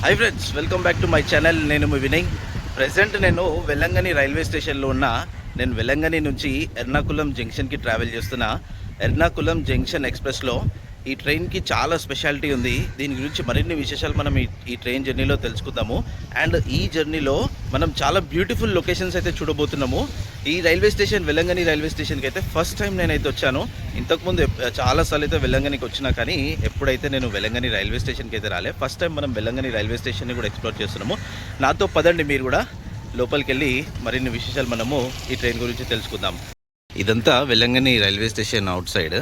Hi friends, welcome back to my channel. నేను మీ Vinay. Present నేను వెల్లంగని railway స్టేషన్లో ఉన్న. నేను వెల్లంగని నుంచి ఎర్నాకుళం జంక్షన్కి ట్రావెల్ చేస్తున్నా. ఎర్నాకుళం జంక్షన్ ఎక్స్ప్రెస్లో ఈ ట్రైన్కి చాలా స్పెషాలిటీ ఉంది. దీని గురించి మరిన్ని విశేషాలు మనం ఈ ట్రైన్ జర్నీలో తెలుసుకుందాము. అండ్ ఈ జర్నీలో మనం చాలా బ్యూటిఫుల్ లొకేషన్స్ అయితే చూడబోతున్నాము. ఈ రైల్వే స్టేషన్ వెల్లంగని రైల్వే స్టేషన్కి అయితే ఫస్ట్ టైం నేనైతే వచ్చాను. ఇంతకుముందు చాలాసార్లు అయితే వెల్లంగనికి వచ్చినా, కానీ ఎప్పుడైతే నేను వెల్లంగని రైల్వే స్టేషన్కి అయితే రాలే. ఫస్ట్ టైం మనం వెల్లంగని రైల్వే స్టేషన్ని కూడా ఎక్స్ప్లోర్ చేస్తున్నాము. నాతో పదండి, మీరు కూడా లోపలికి వెళ్ళి మరిన్ని విశేషాలు మనము ఈ ట్రైన్ గురించి తెలుసుకుందాం. ఇదంతా వెల్లంగని రైల్వే స్టేషన్ అవుట్ సైడ్.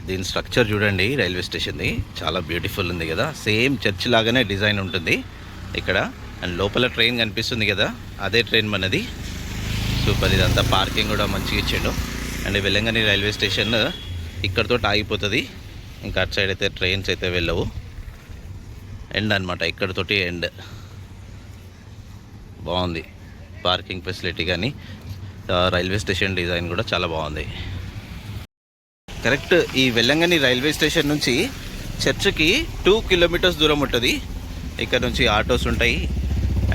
దీని స్ట్రక్చర్ చూడండి, రైల్వే స్టేషన్ది చాలా బ్యూటిఫుల్ ఉంది కదా. సేమ్ చర్చ్ లాగానే డిజైన్ ఉంటుంది ఇక్కడ. అండ్ లోపల ట్రైన్ కనిపిస్తుంది కదా, అదే ట్రైన్ మనది. సూపర్. ఇదంతా పార్కింగ్ కూడా మంచిగా ఇచ్చాడు. అండ్ వెల్లంగని రైల్వే స్టేషన్ ఇక్కడితో ఆగిపోతుంది. ఇంకా అటు సైడ్ అయితే ట్రైన్స్ అయితే వెళ్ళవు. ఎండ్ అనమాట, ఇక్కడితోటి ఎండ్. బాగుంది పార్కింగ్ ఫెసిలిటీ, కానీ రైల్వే స్టేషన్ డిజైన్ కూడా చాలా బాగుంది. కరెక్ట్ ఈ వెల్లంగని రైల్వే స్టేషన్ నుంచి చర్చ్కి 2 కిలోమీటర్స్ దూరం ఉంటుంది. ఇక్కడ నుంచి ఆటోస్ ఉంటాయి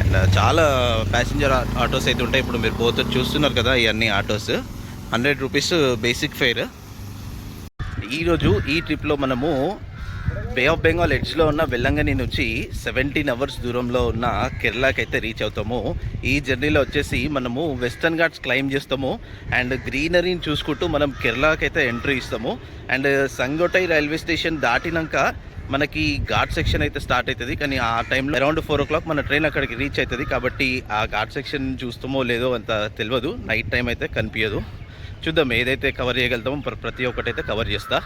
అండ్ చాలా ప్యాసింజర్ ఆటోస్ అయితే ఉంటాయి. ఇప్పుడు మీరు పోతే చూస్తున్నారు కదా, ఇవన్నీ ఆటోస్. 100 rupees basic fair. ఈరోజు ఈ ట్రిప్లో మనము బే ఆఫ్ బెంగాల్ ఎడ్జ్లో ఉన్న వెల్లంగని నుంచి 17 అవర్స్ దూరంలో ఉన్న కేరళకి అయితే రీచ్ అవుతాము. ఈ జర్నీలో వచ్చేసి మనము వెస్టర్న్ ఘాట్స్ క్లైమ్ చేస్తాము అండ్ గ్రీనరీని చూసుకుంటూ మనం కేరళకి అయితే ఎంట్రీ ఇస్తాము. అండ్ సంగోటై రైల్వే స్టేషన్ దాటినాక మనకి ఘాట్ సెక్షన్ అయితే స్టార్ట్ అవుతుంది. కానీ ఆ టైంలో అరౌండ్ 4 o'clock మన ట్రైన్ అక్కడికి రీచ్ అవుతుంది. కాబట్టి ఆ ఘాట్ సెక్షన్ చూస్తామో లేదో అంత తెలియదు. నైట్ టైం అయితే కనిపించదు. చూద్దాం, ఏదైతే కవర్ చేయగలుగుతామో ప్రతి ఒక్కటైతే కవర్ చేస్తా.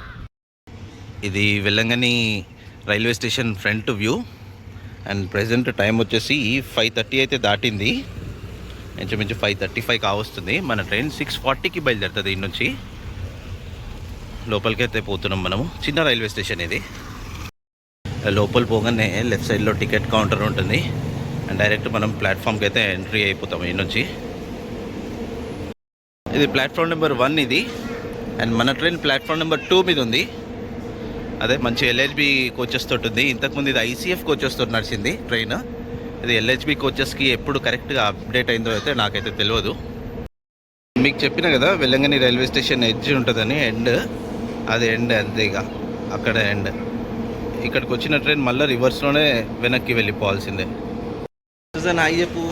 ఇది Velankanni railway station front view. And present time వచ్చేసి 5:30 అయితే దాటింది. ఇంచుమించు 5:35 కావస్తుంది. మన ట్రైన్ 6:40కి బయలుదేరుతుంది. దీని నుంచి లోపలికి అయితే పోతున్నాం మనము. చిన్న రైల్వే స్టేషన్ ఇది. లోపల పోగానే లెఫ్ట్ సైడ్లో టికెట్ కౌంటర్ ఉంటుంది. అండ్ డైరెక్ట్ మనం ప్లాట్ఫామ్కి అయితే ఎంట్రీ అయిపోతాం ఈ నుంచి. ఇది ప్లాట్ఫామ్ నెంబర్ 1 ఇది. అండ్ మన ట్రైన్ ప్లాట్ఫామ్ నెంబర్ 2 మీద ఉంది. అదే మంచి ఎల్హెచ్బి కోచెస్ తోటి ఉంది. ఇంతకుముందు ఇది ఐసీఎఫ్ కోచెస్ తోటి నడిచింది ట్రైన్. ఇది ఎల్హెచ్బి కోచెస్కి ఎప్పుడు కరెక్ట్గా అప్డేట్ అయిందో అయితే నాకైతే తెలియదు. మీకు చెప్పిన కదా వెల్లంగని రైల్వే స్టేషన్ ఎడ్జ్ ఉంటుందని. ఎండ్ అది ఎండ్ అంతే, ఇక అక్కడ ఎండ్. ఇక్కడికి వచ్చిన ట్రైన్ మళ్ళీ రివర్స్లోనే వెనక్కి వెళ్ళిపోవాల్సిందే. సుజన్ హాయ్ చెప్పు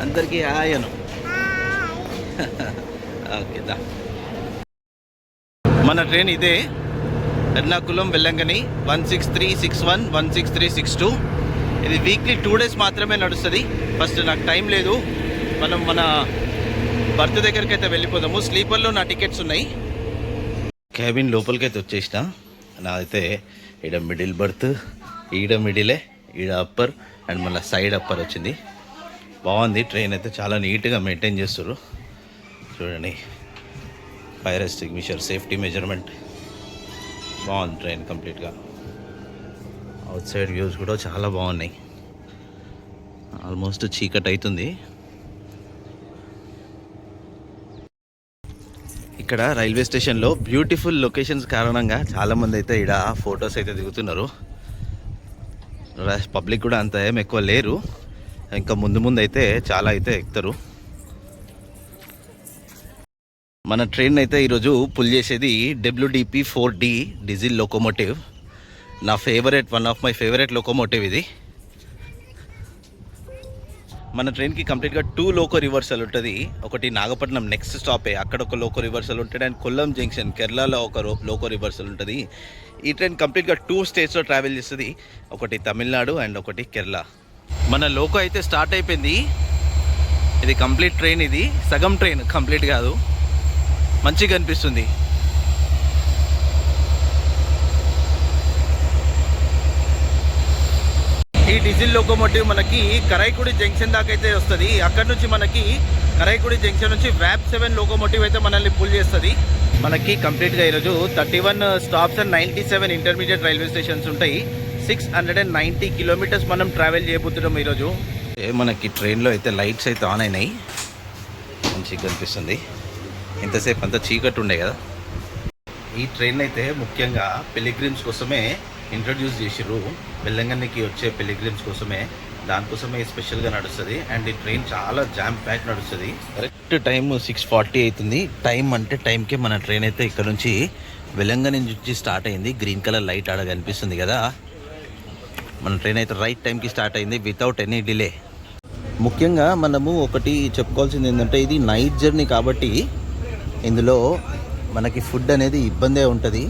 అందరికీ. హాయ్ అను. ఓకే దా. మన ట్రైన్ ఇదే, ఎర్నాకుళం వెల్లంగని 16361 16362. ఇది వీక్లీ 2 days మాత్రమే నడుస్తుంది. ఫస్ట్ నాకు టైం లేదు, మనం మన బర్త్ దగ్గరికి అయితే వెళ్ళిపోదాము. స్లీపర్లో నా టికెట్స్ ఉన్నాయి. క్యాబిన్ లోపలికి అయితే వచ్చేసిన. నాదైతే ఈడ మిడిల్ బర్త్, ఈడ మిడిలే, ఈడ అప్పర్ అండ్ మళ్ళీ సైడ్ అప్పర్ వచ్చింది. బాగుంది. ట్రైన్ అయితే చాలా నీట్గా మెయింటైన్ చేస్తారు. చూడండి, ఫైర్ ఎక్స్టింగ్విషర్, సేఫ్టీ మెజర్మెంట్, బాగుంది ట్రైన్ కంప్లీట్గా. అవుట్ సైడ్ వ్యూస్ కూడా చాలా బాగున్నాయి. ఆల్మోస్ట్ చీకటి అవుతుంది. ఇక్కడ రైల్వే స్టేషన్లో బ్యూటిఫుల్ లొకేషన్స్ కారణంగా చాలామంది అయితే ఇక్కడ ఫొటోస్ అయితే దిగుతున్నారు. పబ్లిక్ కూడా అంత ఏం ఎక్కువ లేరు. ఇంకా ముందు ముందు అయితే చాలా అయితే ఎక్కుతారు. మన ట్రైన్ అయితే ఈరోజు పుల్ చేసేది WDP-4D డీజిల్ లోకోమోటివ్. నా favourite, one of my favourite locomotive ఇది. మన ట్రైన్కి కంప్లీట్గా 2 లోకో రివర్సల్ ఉంటుంది. ఒకటి నాగపట్నం నెక్స్ట్ స్టాపే, అక్కడ ఒక లోకో రివర్సల్ ఉంటుంది. అండ్ కొల్లం జంక్షన్ కేరళలో ఒక లోకో రివర్సల్ ఉంటుంది. ఈ ట్రైన్ కంప్లీట్గా 2 స్టేట్స్లో ట్రావెల్ చేస్తుంది. ఒకటి తమిళనాడు అండ్ ఒకటి కేరళ. మన లోకో అయితే స్టార్ట్ అయిపోయింది. ఇది కంప్లీట్ ట్రైన్, ఇది సగం ట్రైన్, కంప్లీట్ కాదు. మంచిగా అనిపిస్తుంది. ఈ డీజిల్ లోకోమోటివ్ మనకి కరైకుడి జంక్షన్ దాకా అయితే వస్తుంది. అక్కడ నుంచి మనకి కరైకుడి జంక్షన్ నుంచి VAP-7 లోకోమోటివ్ అయితే మనల్ని పుల్ చేస్తుంది. మనకి కంప్లీట్గా ఈరోజు 31 stops and 97 intermediate railway stations ఉంటాయి. 690 కిలోమీటర్స్ మనం ట్రావెల్ చేయబోతున్నాం ఈరోజు. మనకి ట్రైన్లో అయితే లైట్స్ అయితే ఆన్ అయినాయి, మంచిగా కనిపిస్తుంది. ఇంతసేపు అంతా చీకటి ఉండే కదా. ఈ ట్రైన్ అయితే ముఖ్యంగా పిలిగ్రిమ్స్ కోసమే ఇంట్రడ్యూస్ చేసిర్రు వెల్లంగనికి వచ్చే పిలిగ్రిమ్స్ కోసమే. దానికోసమే స్పెషల్గా నడుస్తుంది. అండ్ ఈ ట్రైన్ చాలా జామ్ ప్యాక్ నడుస్తుంది. కరెక్ట్ టైం 6:40 అవుతుంది. టైం అంటే టైంకే మన ట్రైన్ అయితే ఇక్కడ నుంచి వెల్లంగని నుంచి స్టార్ట్ అయింది. గ్రీన్ కలర్ లైట్ ఆడ కనిపిస్తుంది కదా, మన ట్రైన్ అయితే రైట్ టైంకి స్టార్ట్ అయింది వితౌట్ ఎనీ డిలే. ముఖ్యంగా మనము ఒకటి చెప్పుకోవాల్సింది ఏంటంటే, ఇది నైట్ జర్నీ కాబట్టి ఇందులో మనకి ఫుడ్ అనేది ఇబ్బందే ఉంటుంది.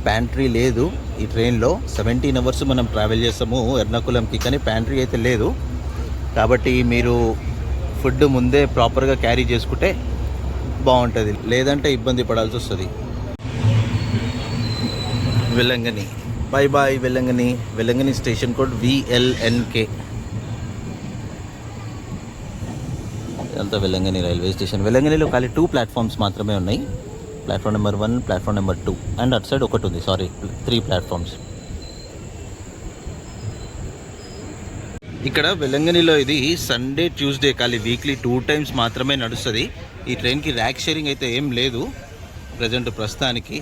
ప్యాంట్రీ లేదు ఈ ట్రైన్లో. 17 అవర్స్ మనం ట్రావెల్ చేస్తాము ఎర్నాకులంకి, కానీ ప్యాంట్రీ అయితే లేదు. కాబట్టి మీరు ఫుడ్ ముందే ప్రాపర్గా క్యారీ చేసుకుంటే బాగుంటుంది, లేదంటే ఇబ్బంది పడాల్సి వస్తుంది. Velankanni, bye bye Velankanni. Velankanni station code VLNK. ఇదంతా వెల్లంగని రైల్వే స్టేషన్. వెల్లంగనిలో ఖాళీ 2 ప్లాట్ఫామ్స్ మాత్రమే ఉన్నాయి. Platform number 1, platform number 2 and అటు సైడ్ ఒకటి ఉంది. 3 ప్లాట్ఫామ్స్. ఇక్కడ వెల్లంగనిలో ఇది సండే ట్యూస్డే ఖాళీ వీక్లీ 2 టైమ్స్ మాత్రమే నడుస్తుంది. ఈ ట్రైన్కి ర్యాక్ షేరింగ్ అయితే ఏం లేదు ప్రస్తుతానికి.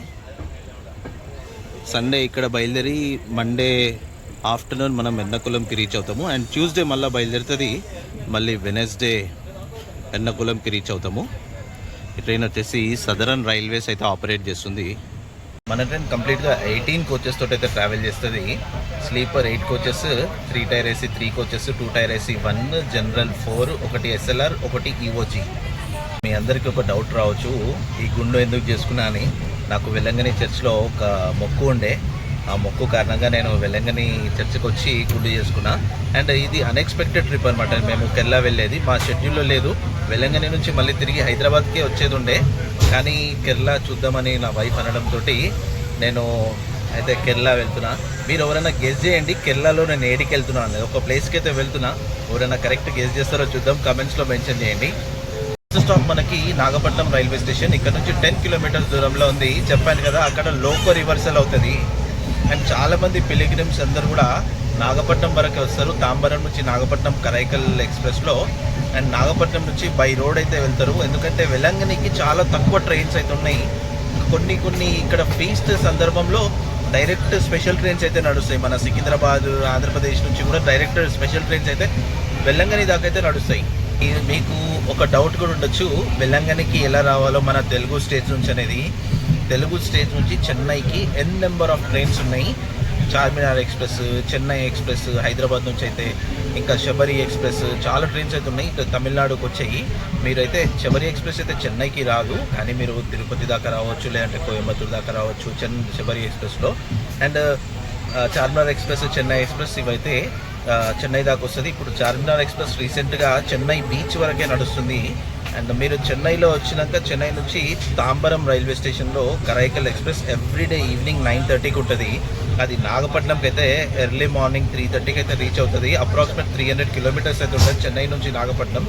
సండే ఇక్కడ బయలుదేరి మండే ఆఫ్టర్నూన్ మనం ఎర్నాకులంకి రీచ్ అవుతాము. అండ్ ట్యూస్డే మళ్ళీ బయలుదేరుతుంది, మళ్ళీ వెనస్డే ఎర్నాకులంకి రీచ్ అవుతాము. ఈ ట్రైన్ వచ్చేసి సదరన్ రైల్వేస్ అయితే ఆపరేట్ చేస్తుంది. మన ట్రైన్ కంప్లీట్గా 18 కోచెస్ తోటి అయితే ట్రావెల్ చేస్తుంది. Sleeper 8 coaches, 3 tier AC 3 coaches, 2 tier AC 1, general 4, ఒకటి SLR, ఒకటి EOG. మీ అందరికీ ఒక డౌట్ రావచ్చు, ఈ గుండు ఎందుకు చేసుకున్నా అని. నాకు వెల్లంగని చర్చ్లో ఒక మొక్కు ఉండే, ఆ మొక్కు కారణంగా నేను వెల్లంగని చర్చ్కి వచ్చి గుండు చేసుకున్నా. అండ్ ఇది అన్ఎక్స్పెక్టెడ్ ట్రిప్ అనమాట. మేము కేరళ వెళ్ళేది మా షెడ్యూల్లో లేదు. వెల్లంగని నుంచి మళ్ళీ తిరిగి హైదరాబాద్కే వచ్చేది ఉండే, కానీ కేరళ చూద్దామని నా వైఫ్ అనడంతో నేను అయితే కేరళ వెళ్తున్నా. మీరు ఎవరైనా గెస్ చేయండి కేరళలో నేను ఏడికి వెళ్తున్నా అనేది. ఒక ప్లేస్కి అయితే వెళ్తున్నా, ఎవరైనా కరెక్ట్ గెస్ చేస్తారో చూద్దాం, కామెంట్స్లో మెన్షన్ చేయండి. ఫస్ట్ స్టాప్ మనకి నాగపట్నం రైల్వే స్టేషన్. ఇక్కడ నుంచి 10 కిలోమీటర్స్ దూరంలో ఉంది. చెప్పాను కదా, అక్కడ లోకో రివర్సల్ అవుతుంది. అండ్ చాలామంది పిలిగ్రిమ్స్ అందరూ కూడా నాగపట్నం వరకే వస్తారు. తాంబరం నుంచి నాగపట్నం కరైకల్ ఎక్స్ప్రెస్లో, అండ్ నాగపట్నం నుంచి బై రోడ్ అయితే వెళ్తారు. ఎందుకంటే వెల్లంగనికి చాలా తక్కువ ట్రైన్స్ అయితే ఉన్నాయి. కొన్ని ఇక్కడ ఫీస్ట్ సందర్భంలో డైరెక్ట్ స్పెషల్ ట్రైన్స్ అయితే నడుస్తాయి. మన సికింద్రాబాద్, ఆంధ్రప్రదేశ్ నుంచి కూడా డైరెక్ట్ స్పెషల్ ట్రైన్స్ అయితే వెల్లంగని దాకా అయితే నడుస్తాయి. మీకు ఒక డౌట్ కూడా ఉండొచ్చు, వెల్లంగనికి ఎలా రావాలో మన తెలుగు స్టేట్స్ నుంచి అనేది. తెలుగు స్టేట్ నుంచి చెన్నైకి ఎన్ నెంబర్ ఆఫ్ ట్రైన్స్ ఉన్నాయి. చార్మినార్ ఎక్స్ప్రెస్, చెన్నై ఎక్స్ప్రెస్, హైదరాబాద్ నుంచి అయితే ఇంకా శబరి ఎక్స్ప్రెస్, చాలా ట్రైన్స్ అయితే ఉన్నాయి. ఇక్కడ తమిళనాడుకు వచ్చాయి. మీరైతే శబరి ఎక్స్ప్రెస్ అయితే చెన్నైకి రాదు, కానీ మీరు తిరుపతి దాకా రావచ్చు, లేదంటే కోయంబత్తూరు దాకా రావచ్చు శబరి ఎక్స్ప్రెస్లో. And Charminar express, Chennai express ఇవైతే చెన్నై దాకా వస్తుంది. ఇప్పుడు చార్మినార్ ఎక్స్ప్రెస్ రీసెంట్గా చెన్నై బీచ్ వరకే నడుస్తుంది. అండ్ మీరు చెన్నైలో వచ్చినాక చెన్నై నుంచి తాంబరం రైల్వే స్టేషన్లో కరైకల్ ఎక్స్ప్రెస్ ఎవ్రీడే ఈవినింగ్ 9:30కి ఉంటుంది. అది నాగపట్నంకి అయితే ఎర్లీ మార్నింగ్ 3:30కి అయితే రీచ్ అవుతుంది. అప్రాక్సిమేట్ 300 కిలోమీటర్స్ అయితే ఉంటుంది చెన్నై నుంచి నాగపట్నం.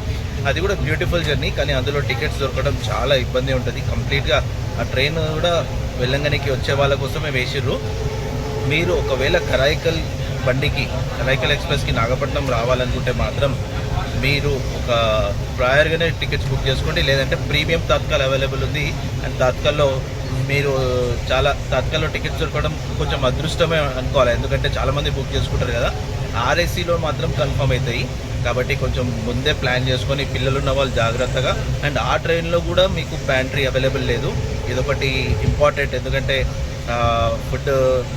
అది కూడా బ్యూటిఫుల్ జర్నీ, కానీ అందులో టికెట్స్ దొరకడం చాలా ఇబ్బంది ఉంటుంది. కంప్లీట్గా ఆ ట్రైన్ కూడా వెల్లంగనికి వచ్చే వాళ్ళ కోసమే వేసిర్రు. మీరు ఒకవేళ కరైకల్ ఎక్స్ప్రెస్కి నాగపట్నం రావాలనుకుంటే మాత్రం మీరు ఒక ప్రయర్గానే టికెట్స్ బుక్ చేసుకోండి, లేదంటే ప్రీమియం తాత్కాల్ అవైలబుల్ ఉంది. అండ్ తాత్కాల్లో తాత్కాల్లో టికెట్స్ దొరకడం కొంచెం అదృష్టమే అనుకోవాలి, ఎందుకంటే చాలామంది బుక్ చేసుకుంటారు కదా. RACలో మాత్రం కన్ఫర్మ్ అవుతాయి. కాబట్టి కొంచెం ముందే ప్లాన్ చేసుకొని, పిల్లలు ఉన్న వాళ్ళు జాగ్రత్తగా. అండ్ ఆ ట్రైన్లో కూడా మీకు ప్యాంట్రీ అవైలబుల్ లేదు, ఇదొకటి ఇంపార్టెంట్. ఎందుకంటే ఫుడ్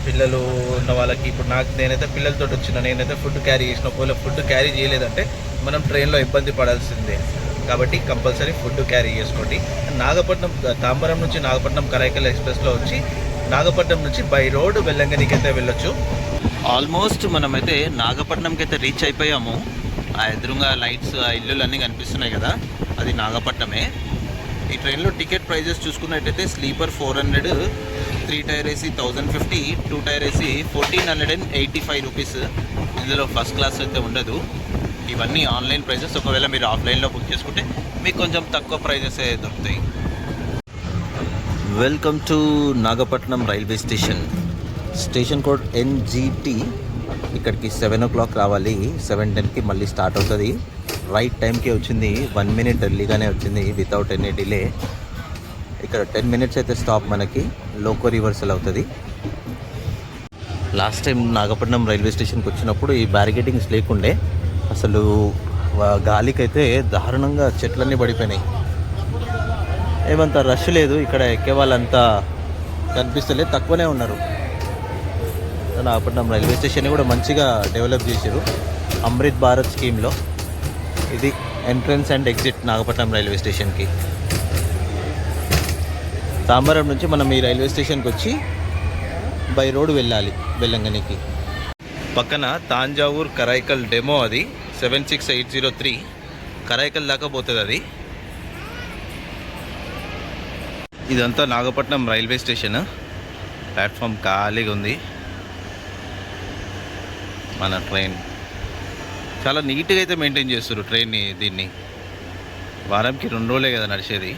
పిల్లలు ఉన్న వాళ్ళకి, ఇప్పుడు నేనైతే పిల్లలతో వచ్చిన, నేనైతే ఫుడ్ క్యారీ చేసిన. ఒకవేళ ఫుడ్ క్యారీ చేయలేదంటే మనం ట్రైన్లో ఇబ్బంది పడాల్సిందే. కాబట్టి కంపల్సరీ ఫుడ్ క్యారీ చేసుకోండి. నాగపట్నం, తాంబరం నుంచి నాగపట్నం కరైకల్ ఎక్స్ప్రెస్లో వచ్చి నాగపట్నం నుంచి బై రోడ్ వెల్లంగనికి అయితే వెళ్ళొచ్చు. ఆల్మోస్ట్ మనమైతే నాగపట్నంకి అయితే రీచ్ అయిపోయాము. ఆ ఎదురుగా లైట్స్, ఆ ఇల్లులు అన్నీ కనిపిస్తున్నాయి కదా, అది నాగపట్నమే. ఈ ట్రైన్లో టికెట్ ప్రైజెస్ చూసుకున్నట్టయితే sleeper 400, 3 tier AC 1050, 2 tier AC 1485 rupees. ఇందులో ఫస్ట్ క్లాస్ అయితే ఉండదు. ఇవన్నీ ఆన్లైన్ ప్రైజెస్. ఒకవేళ మీరు ఆఫ్లైన్లో బుక్ చేసుకుంటే మీకు కొంచెం తక్కువ ప్రైజెస్ దొరుకుతాయి. Welcome to Nagapattinam railway station. Station code NGT. ఇక్కడికి 7 o'clock రావాలి. 7:10కి మళ్ళీ స్టార్ట్ అవుతుంది. రైట్ టైంకి వచ్చింది, 1 minute ఎర్లీగానే వచ్చింది వితౌట్ ఎనీ డిలే. ఇక్కడ 10 minutes అయితే స్టాప్, మనకి లోకో రివర్సల్ అవుతుంది. లాస్ట్ టైం నాగపట్నం రైల్వే స్టేషన్కి వచ్చినప్పుడు ఈ బ్యారికేటింగ్స్ లేకుండే, అసలు గాలికైతే దారుణంగా చెట్లన్నీ పడిపోయినాయి. ఏమంత రష్ లేదు, ఇక్కడ ఎక్కే వాళ్ళంతా కనిపిస్తలేదు, తక్కువనే ఉన్నారు. నాగపట్నం రైల్వే స్టేషన్ కూడా మంచిగా డెవలప్ చేశారు అమృత్ భారత్ స్కీమ్లో. ఇది entrance and exit Nagapattinam railway స్టేషన్కి. తాంబరం నుంచి మనం ఈ రైల్వే స్టేషన్కి వచ్చి బై రోడ్ వెళ్ళాలి వెల్లంగనికి. పక్కన తాంజావూర్ కరైకల్ డెమో, అది 76803 కరైకల్ దాకా పోతుంది అది. ఇదంతా నాగపట్నం రైల్వే స్టేషన్. ప్లాట్ఫామ్ ఖాళీగా ఉంది. మన ట్రైన్ చాలా నీట్గా అయితే మెయింటైన్ చేస్తారు ట్రైన్ని. దీన్ని వారంకి 2 రోజులే కదా నడిచేది.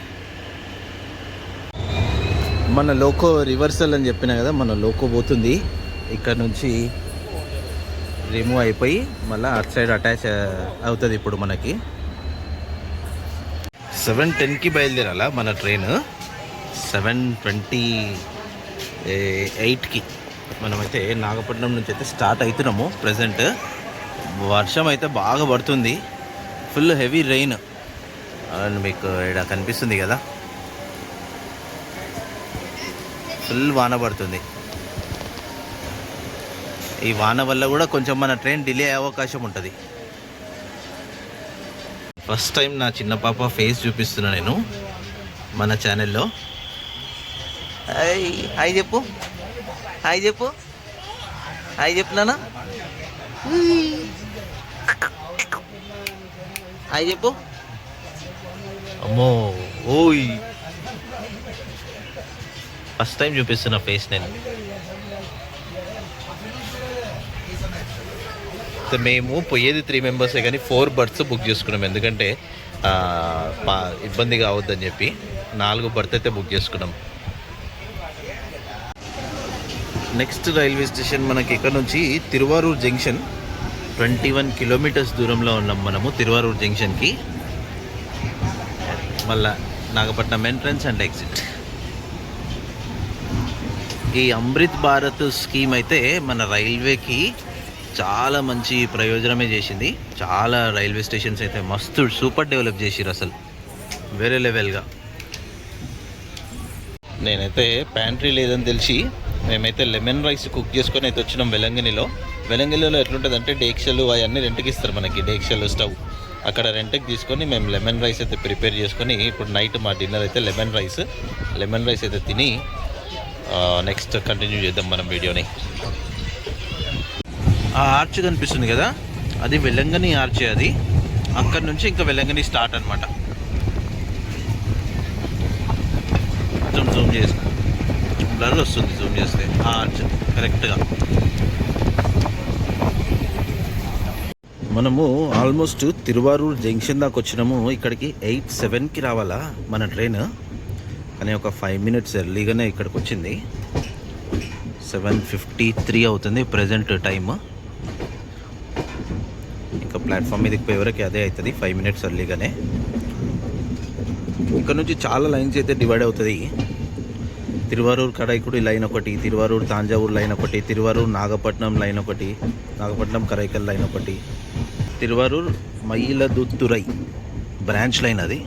మన లోకో రివర్సల్ అని చెప్పినా కదా, మన లోకో పోతుంది ఇక్కడ నుంచి, రిమూవ్ అయిపోయి మళ్ళీ అటు సైడ్ అటాచ్ అవుతుంది. ఇప్పుడు మనకి 7:10కి బయలుదేరాలా మన ట్రైన్. 7:28కి మనమైతే నాగపట్నం నుంచి అయితే స్టార్ట్ అవుతున్నాము. ప్రజెంట్ వర్షం అయితే బాగా పడుతుంది, ఫుల్ హెవీ రెయిన్. మీకు ఇక్కడ కనిపిస్తుంది కదా, ఫుల్ వాన పడుతుంది. ఈ వాన వల్ల కూడా కొంచెం మన ట్రైన్ డిలే అయ్యే అవకాశం ఉంటుంది. ఫస్ట్ టైం నా చిన్న పాప ఫేస్ చూపిస్తున్నా నేను మన ఛానల్లో. హాయ్ చెప్పు, హాయ్ చెప్పు, హాయ్ చెప్పు నాన్న, హాయ్ చెప్పు. అమ్మో ఓయ్, ఫస్ట్ టైం చూపిస్తున్న ఫేస్ నేను. మేము పోయేది 3 మెంబర్సే కానీ 4 బర్త్స్ బుక్ చేసుకున్నాం, ఎందుకంటే ఇబ్బంది కావద్దని చెప్పి 4 బర్త్ అయితే బుక్ చేసుకున్నాం. నెక్స్ట్ రైల్వే స్టేషన్ మనకి ఇక్కడ నుంచి తిరువారూర్ జంక్షన్. 21 కిలోమీటర్స్ దూరంలో ఉన్నాం మనము తిరువారూర్ జంక్షన్కి. మళ్ళా నాగపట్నం ఎంట్రన్స్ అండ్ ఎగ్జిట్. ఈ అమృత్ భారత్ స్కీమ్ అయితే మన రైల్వేకి చాలా మంచి ప్రయోజనమే చేసింది. చాలా రైల్వే స్టేషన్స్ అయితే మస్తు సూపర్ డెవలప్ చేసిరు, అసలు వేరే లెవెల్గా. నేనైతే ప్యాంట్రీ లేదని తెలిసి మేమైతే లెమన్ రైస్ కుక్ చేసుకొని అయితే వచ్చినాం వెల్లంగినిలో. వెల్లంగినిలో ఎట్లుంటుందంటే డేక్షలు అవన్నీ రెంట్కి ఇస్తారు మనకి, డేక్షలు స్టవ్ అక్కడ రెంట్కి తీసుకొని మేము లెమన్ రైస్ అయితే ప్రిపేర్ చేసుకొని ఇప్పుడు నైట్ మా డిన్నర్ అయితే లెమన్ రైస్ అయితే తిని నెక్స్ట్ కంటిన్యూ చేద్దాం మనం వీడియోని. ఆ ఆర్చ్ కనిపిస్తుంది కదా, అది వెల్లంగని ఆర్చ్. అది అక్కడ నుంచి ఇంకా వెల్లంగని స్టార్ట్ అనమాట. జూమ్ చేసి బ్లర్ వస్తుంది జూమ్ చేస్తే ఆ ఆర్చ్ కరెక్ట్గా. మనము ఆల్మోస్ట్ తిరువారూర్ జంక్షన్ దాకా వచ్చినాము. ఇక్కడికి 8:07కి రావాలా మన ట్రైన్, కానీ ఒక 5 మినిట్స్ ఎర్లీగానే ఇక్కడికి వచ్చింది. 7:53 అవుతుంది ప్రజెంట్ టైమ్. ఇంకా ప్లాట్ఫామ్ మీదకి పోయేవరకు అదే అవుతుంది, 5 మినిట్స్ ఎర్లీగానే. ఇక్కడ నుంచి చాలా లైన్స్ అయితే డివైడ్ అవుతుంది. తిరువారూర్ కరైకుడి లైన్ ఒకటి, తిరువారూర్ తాంజావూర్ లైన్ ఒకటి, తిరువారూర్ నాగపట్నం లైన్ ఒకటి, నాగపట్నం కరైకల్ లైన్ ఒకటి, తిరువారూర్ మయిలదుత్తురై బ్రాంచ్ లైన్. అది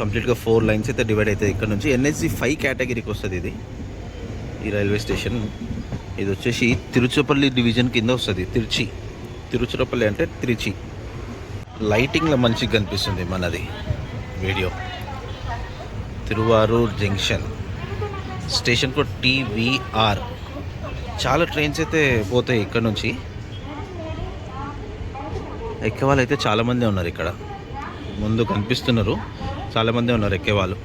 కంప్లీట్గా 4 లైన్స్ అయితే డివైడ్ అవుతుంది. ఇక్కడ నుంచి NSC 5 కేటగిరీకి వస్తుంది ఇది ఈ రైల్వే స్టేషన్. ఇది వచ్చేసి తిరుచురపల్లి డివిజన్ కింద వస్తుంది. తిరుచురపల్లి అంటే తిరుచి. లైటింగ్లో మంచిగా కనిపిస్తుంది మనది video. Tiruvarur junction station code TVR. చాలా ట్రైన్స్ అయితే పోతాయి ఇక్కడ నుంచి. ఎక్కేవాళ్ళు అయితే చాలామంది ఉన్నారు ఇక్కడ, ముందు కనిపిస్తున్నారు, చాలామంది ఉన్నారు ఎక్కేవాళ్ళు.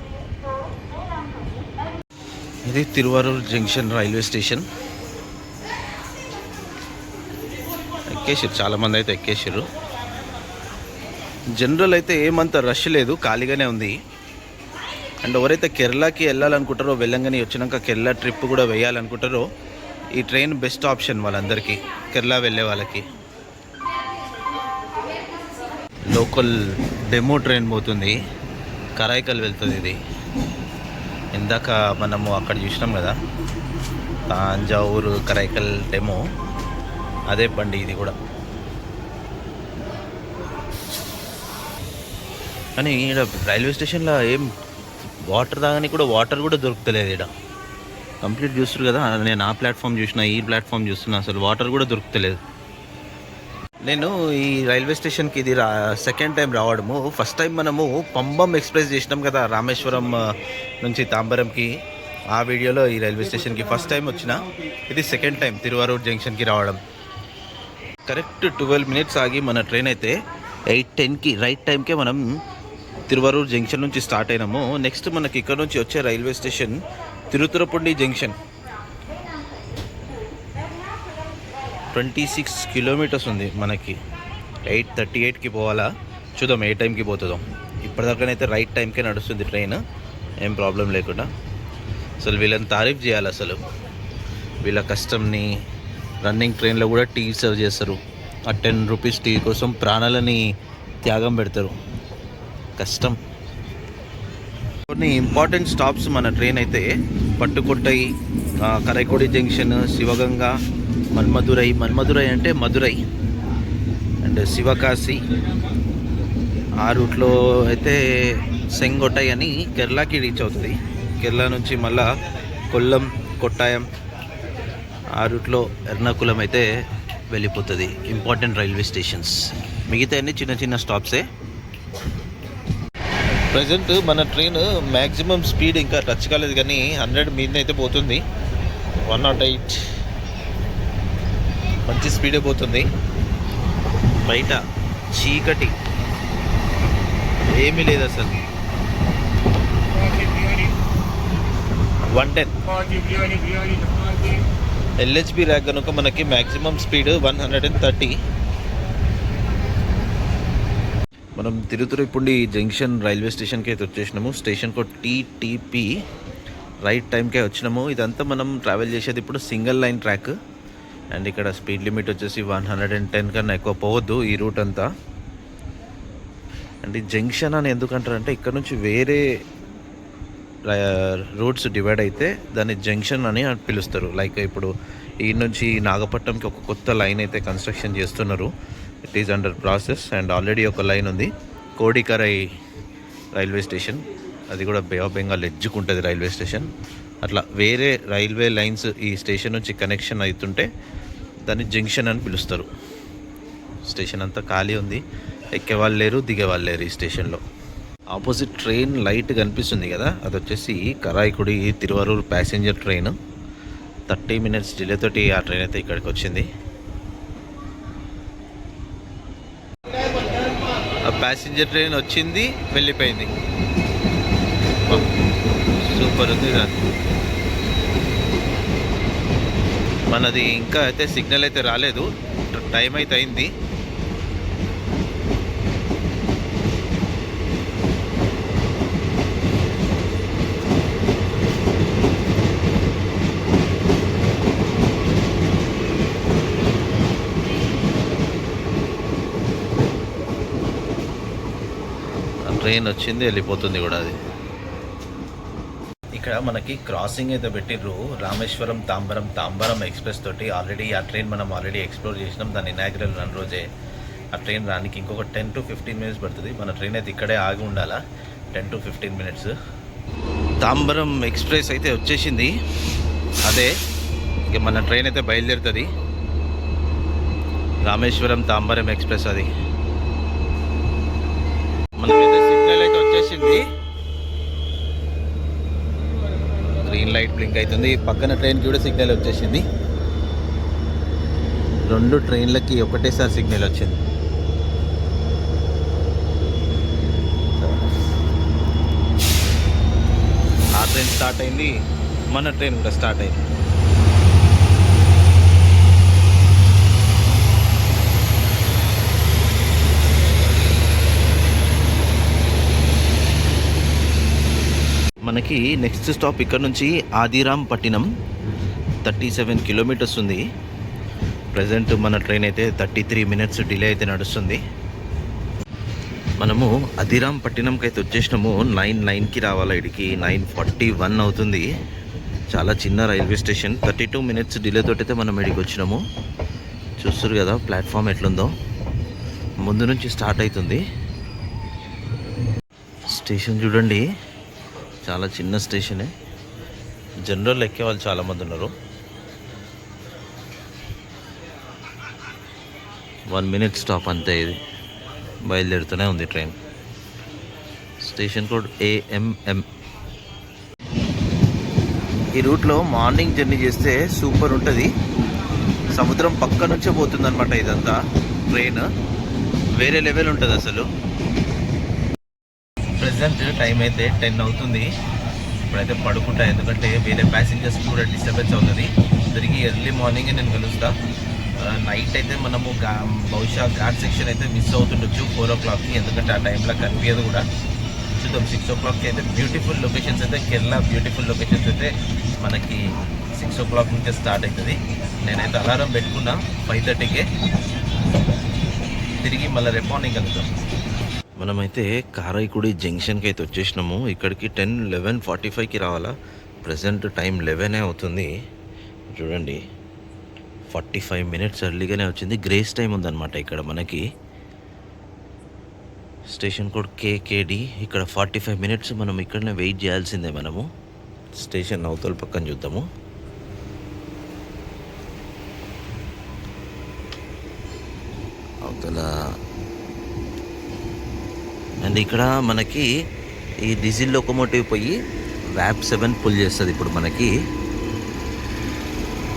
ఇది తిరువారూర్ జంక్షన్ రైల్వే స్టేషన్. ఎక్కేసారు, చాలామంది అయితే ఎక్కేసారు. జనరల్ అయితే ఏమంత రష్ లేదు, ఖాళీగానే ఉంది. అండ్ ఎవరైతే కేరళకి వెళ్ళాలనుకుంటారో, వెల్లంగని వచ్చినాక కేరళ ట్రిప్ కూడా వేయాలనుకుంటారో ఈ ట్రైన్ బెస్ట్ ఆప్షన్ వాళ్ళందరికీ, కేరళ వెళ్ళే వాళ్ళకి. లోకల్ డెమో ట్రైన్ పోతుంది, కరైకల్ వెళ్తుంది. ఇది ఇందాక మనము అక్కడ చూసినాం కదా, తాంజావూరు కరైకల్ డెమో అదే బండి ఇది కూడా. కానీ ఇక్కడ రైల్వే స్టేషన్లో ఏం వాటర్ తాగని కూడా వాటర్ కూడా దొరుకుతలేదు ఇక్కడ. కంప్లీట్ చూస్తారు కదా, నేను ఆ ప్లాట్ఫామ్ చూసిన, ఈ ప్లాట్ఫామ్ చూస్తున్నా, అసలు వాటర్ కూడా దొరుకుతలేదు. నేను ఈ రైల్వే స్టేషన్కి ఇది సెకండ్ టైం రావడము. ఫస్ట్ టైం మనము పంబం ఎక్స్ప్రెస్ చేసినాం కదా రామేశ్వరం నుంచి తాంబరంకి, ఆ వీడియోలో ఈ రైల్వే స్టేషన్కి ఫస్ట్ టైం వచ్చిన. ఇది సెకండ్ టైం తిరువారూర్ జంక్షన్కి రావడం. కరెక్ట్ 12 minutes ఆగి మన ట్రైన్ అయితే 8:10కి రైట్ టైంకే మనం తిరువారూర్ జంక్షన్ నుంచి స్టార్ట్ అయినాము. నెక్స్ట్ మనకి ఇక్కడ నుంచి వచ్చే రైల్వే స్టేషన్ తిరుతురపుండి జంక్షన్. 26 kilometers ఉంది మనకి. 8:38కి పోవాలా, చూద్దాం ఏ టైంకి పోతుందో. ఇప్పటిదాకానైతే రైట్ టైంకే నడుస్తుంది ట్రైన్, ఏం ప్రాబ్లం లేకుండా. అసలు వీళ్ళని తారీఫ్ చేయాలి. అసలు వీళ్ళ కష్టంని. రన్నింగ్ ట్రైన్లో కూడా టీ సర్వ్ చేస్తారు. ఆ 10 rupees టీ కోసం ప్రాణాలని త్యాగం పెడతారు. కష్టం. కొన్ని ఇంపార్టెంట్ స్టాప్స్ మన ట్రైన్ అయితే పట్టుకొట్టై, కరైకోడి జంక్షన్, శివగంగ, మన్మధురై అంటే మధురై అండ్ శివకాశి. ఆ రూట్లో అయితే సెంగొట్టై అని కేరళకి రీచ్ అవుతుంది. కేరళ నుంచి మళ్ళా కొల్లం, కొట్టాయం, ఆ రూట్లో ఎర్నాకులం అయితే వెళ్ళిపోతుంది. Important railway stations. మిగతా అన్ని చిన్న చిన్న స్టాప్సే. ప్రజెంట్ మన ట్రైన్ మ్యాక్సిమం స్పీడ్ ఇంకా టచ్ కాలేదు, కానీ 100 మీద అయితే పోతుంది. 108 మంచి స్పీడే పోతుంది. బయట చీకటి ఏమీ లేదు అసలు. 110 ఎల్హెచ్బి ర్యాక్ కనుక మనకి మ్యాక్సిమం స్పీడ్ 130. మనం తిరుతురపుండి జంక్షన్ రైల్వే స్టేషన్కి అయితే వచ్చేసినాము. Station code TTP. రైట్ టైంకే వచ్చినాము. ఇదంతా మనం ట్రావెల్ చేసేది ఇప్పుడు సింగిల్ లైన్ ట్రాక్. అండ్ ఇక్కడ స్పీడ్ లిమిట్ వచ్చేసి 110 కన్నా ఎక్కువ పోవద్దు ఈ రూట్ అంతా. అండ్ ఈ జంక్షన్ అని ఎందుకంటారంటే ఇక్కడ నుంచి వేరే రూట్స్ డివైడ్ అయితే దాన్ని జంక్షన్ అని పిలుస్తారు. లైక్ ఇప్పుడు ఈ నుంచి నాగపట్నంకి ఒక కొత్త లైన్ అయితే కన్స్ట్రక్షన్ చేస్తున్నారు. It is under process. And already ఒక లైన్ ఉంది కోడికరై రైల్వే స్టేషన్. అది కూడా బే ఆఫ్ బెంగాల్ ఎడ్జుకుంటుంది రైల్వే స్టేషన్. అట్లా వేరే రైల్వే లైన్స్ ఈ స్టేషన్ నుంచి కనెక్షన్ అవుతుంటే దాన్ని జంక్షన్ అని పిలుస్తారు. స్టేషన్ అంతా ఖాళీ ఉంది, ఎక్కేవాళ్ళు లేరు, దిగేవాళ్ళు లేరు ఈ స్టేషన్లో. ఆపోజిట్ ట్రైన్ లైట్ కనిపిస్తుంది కదా, అది వచ్చేసి Karaikudi Tiruvarur passenger train. 30 minutes delay తోటి ఆ ట్రైన్ అయితే ఇక్కడికి వచ్చింది. ఆ ప్యాసింజర్ ట్రైన్ వచ్చింది, వెళ్ళిపోయింది. సూపర్ ఉంది దాన్ని. మనది ఇంకా అయితే సిగ్నల్ అయితే రాలేదు, టైం అయితే అయింది. ట్రైన్ వచ్చింది, వెళ్ళిపోతుంది కూడా అది. ఇక్కడ మనకి క్రాసింగ్ అయితే పెట్టిర్రు రామేశ్వరం తాంబరం ఎక్స్ప్రెస్ తోటి. ఆల్రెడీ ఆ ట్రైన్ మనం ఎక్స్ప్లోర్ చేసినాం. దాని ఇనాగ్రల్ రన్ రోజే. ఆ ట్రైన్ రానికి ఇంకొక 10 to 15 minutes పడుతుంది. మన ట్రైన్ అయితే ఇక్కడే ఆగి ఉండాలా 10 to 15 minutes. తాంబరం ఎక్స్ప్రెస్ అయితే వచ్చేసింది. అదే ఇక మన ట్రైన్ అయితే బయలుదేరుతుంది. రామేశ్వరం తాంబరం ఎక్స్ప్రెస్ అది. మనకైతే సిగ్నల్ అయితే వచ్చేసింది. గ్రీన్ లైట్ బ్లింక్ అవుతుంది. పక్కన ట్రైన్కి కూడా సిగ్నల్ వచ్చేసింది. 2 ట్రైన్లకి ఒకటేసారి సిగ్నల్ వచ్చింది. ఆ ట్రైన్ స్టార్ట్ అయింది, మన ట్రైన్ కూడా స్టార్ట్ అయింది. మనకి నెక్స్ట్ స్టాప్ ఇక్కడ నుంచి ఆదిరామ్ పట్టినం. 37 kilometers ఉంది. ప్రజెంట్ మన ట్రైన్ అయితే 33 minutes డిలే అయితే నడుస్తుంది. మనము ఆదిరామ్ పట్టినంకి అయితే వచ్చేసినాము. 9:09కి రావాలి. ఇడికి 9:41 అవుతుంది. చాలా చిన్న రైల్వే స్టేషన్. 32 minutes డిలే తోటైతే మనం ఇక్కడికి వచ్చినాము. చూస్తారు కదా ప్లాట్ఫామ్ ఎట్లుందో, ముందు నుంచి స్టార్ట్ అవుతుంది. స్టేషన్ చూడండి, చాలా చిన్న స్టేషనే. జనరల్ ఎక్కే వాళ్ళు చాలామంది ఉన్నారు. 1 minute స్టాప్ అంతే. ఇది బయలుదేరుతూనే ఉంది ట్రైన్. Station code AMM. ఈ రూట్లో మార్నింగ్ జర్నీ చేస్తే సూపర్ ఉంటుంది. సముద్రం పక్క నుంచే పోతుంది అనమాట ఇదంతా. ట్రైన్ వేరే లెవెల్ ఉంటుంది అసలు. ప్రజెంట్ టైం అయితే 10 అవుతుంది. ఇప్పుడైతే పడుకుంటా, ఎందుకంటే వేరే ప్యాసింజర్స్ కూడా డిస్టర్బెన్స్ అవుతుంది. తిరిగి ఎర్లీ మార్నింగే నేను కలుస్తా. నైట్ అయితే మనము బహుశా ఘాట్ సెక్షన్ అయితే మిస్ అవుతుండొచ్చు 4 o'clockకి, ఎందుకంటే ఆ టైంలో కనిపించదు కూడా. చూద్దాం. 6 o'clockకి అయితే బ్యూటిఫుల్ లొకేషన్స్ అయితే, కేరళ బ్యూటిఫుల్ లొకేషన్స్ అయితే మనకి 6 o'clock నుంచే స్టార్ట్ అవుతుంది. నేనైతే అలారం పెట్టుకున్నా 5:30కే. తిరిగి మళ్ళీ రేపు మార్నింగ్ కలుద్దాం. మనమైతే కారైకుడి జంక్షన్కి అయితే వచ్చేసినాము. ఇక్కడికి 11:45కి రావాలా. ప్రజెంట్ టైం 11 అవుతుంది. చూడండి, 45 minutes ఎర్లీగానే వచ్చింది. గ్రేస్ టైం ఉందన్నమాట ఇక్కడ మనకి. Station code KKD. ఇక్కడ 45 minutes మనం ఇక్కడనే వెయిట్ చేయాల్సిందే. మనము స్టేషన్ అవతల పక్కన చూద్దాము. అవతల అండ్ ఇక్కడ మనకి ఈ డీజిల్ లోకోమోటివ్ పోయి VAP 7 పుల్ చేస్తుంది ఇప్పుడు మనకి.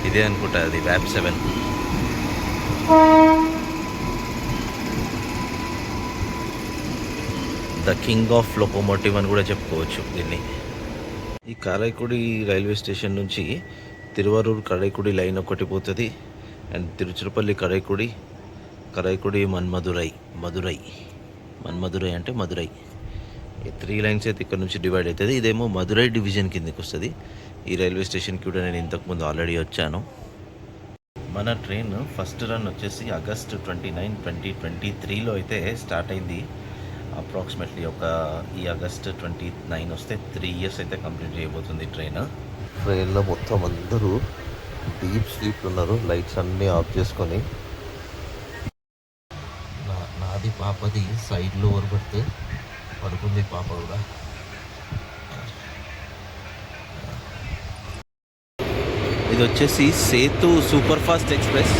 ఇదే అనుకుంటా అది VAP 7. The king of locomotive అని కూడా చెప్పుకోవచ్చు దీన్ని. ఈ కారైకుడి రైల్వే స్టేషన్ నుంచి తిరువరూరు కరైకుడి లైన్ ఒకటి పోతుంది. అండ్ తిరుచిరపల్లి కరైకుడి మన్మధురై అంటే మధురై. ఈ 3 lines అయితే ఇక్కడ నుంచి డివైడ్ అవుతుంది. ఇదేమో మధురై డివిజన్ కిందకి వస్తుంది. ఈ రైల్వే స్టేషన్కి కూడా నేను ఇంతకుముందు ఆల్రెడీ వచ్చాను. మన ట్రైన్ ఫస్ట్ రన్ వచ్చేసి August 29, 2023లో అయితే స్టార్ట్ అయింది. అప్రాక్సిమేట్లీ ఈ August 29 వస్తే 3 years అయితే కంప్లీట్ చేయబోతుంది ట్రైన్లో. మొత్తం అందరూ డీప్ స్లీప్లు ఉన్నారు. లైట్స్ అన్నీ ఆఫ్ చేసుకొని. నాది పాపది సైడ్లో ఓరబెడితే పడుకుంది పాప కూడా. ఇది వచ్చేసి Sethu super fast express.